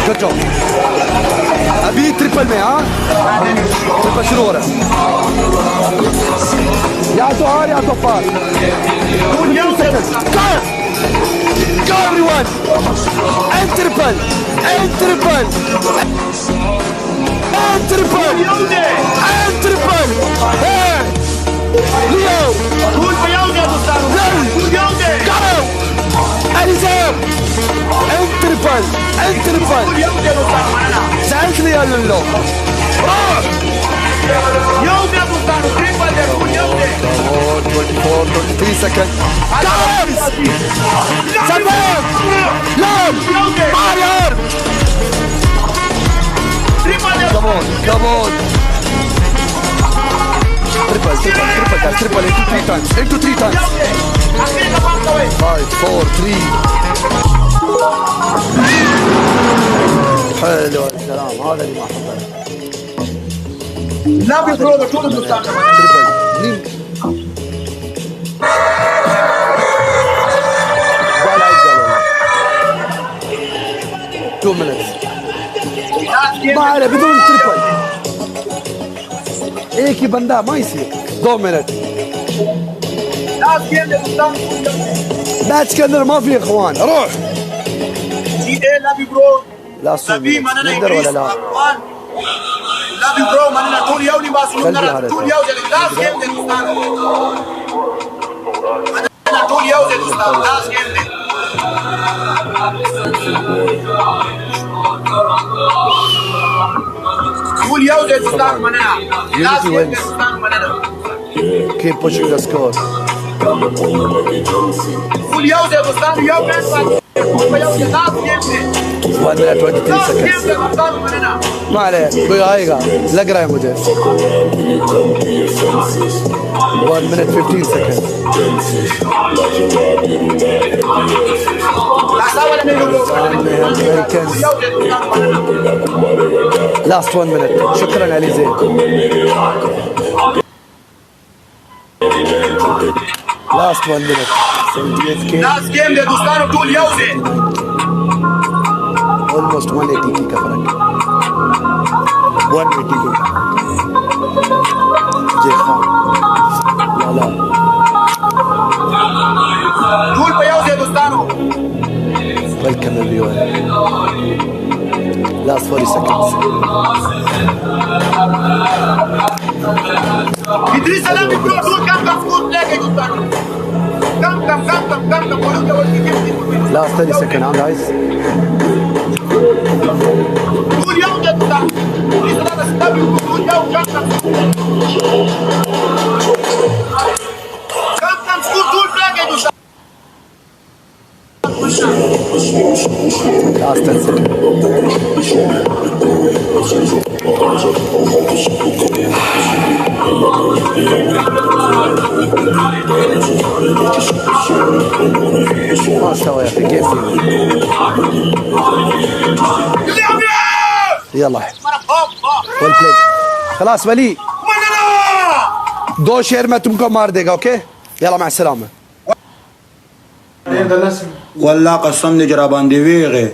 جود جوب. ابي تريبل مي ها؟ تريبل شنو ورا؟ يا دوار يا دوار. Go everyone! And triple! And triple! And triple! And triple! Hey! Leo! قول بيومي يا مستعمر. قول يومي. Go! اليزام! And triple! And triple! قول يومي يا مستعمر انا. زعلتني يا لولو. يومي يا مستعمر. تريبل يا قول يومي. 24, 23 seconds. Guys! شباب! لام! ماريار! تريبل يا Come on, come on. Triple, triple, triple, guys. Triple into 3 times. Into 3 times. اخيرا فاضي وين. 5, 4, 3. حلو الكلام هذا اللي ما احبه. لا بيبرو طول المستعمر. تريبل. مين؟ قال عيد قال والله. 2 minutes. ما عليه بدون تريبل. एक ही बंदा ما يصير. 2 minutes. لاست جيم يا مستعمر. ماتش كندر ما في اخوان روح. جي اي لا بيبرو. لا صوم نبي مننا نقدر ولا لا؟ لا بيبرو مننا طول يومي باسم خلي مننا هذا. طول يومي لاست جيم يا مستعمر. مننا طول يومي يا مستعمر. لاست جيم. طول يومي يا مستعمر مننا. لاست جيم يا مستعمر مننا. keep pushing the score. طول يومي يا مستعمر يوم طول يومي لاست جيم. 1 minute 23 لاست seconds. جيم يا مستعمر مننا. ما عليه आएगा लग रहा है मुझे. 1 minute 15 seconds. Americans. Last 1 minute. شكرا علي زين. Last 1 minute. 78k. لاست جيم يا مستعمر طول يومي. Almost 180k का फर्क. 180k. जय Khan. لا طول بيومي يا مستعمر. welcome everyone. Last 40 seconds. ادريس سلام بيبرو طول كم سكور بلاك يا مستعمر. كم ولو Last 30 seconds now guys. طول يوم يا مستعمر. ادريس سلام بيبرو طول يوم كم سكور طول بلاك يا مستعمر. Last 10 seconds. ما استوى يا اخي جيم يلا ويل بلاي. خلاص ولي 2 शेर में तुमको मार देगा ओके. يلا مع السلامة. والله قسمني جرابان دي ويغي.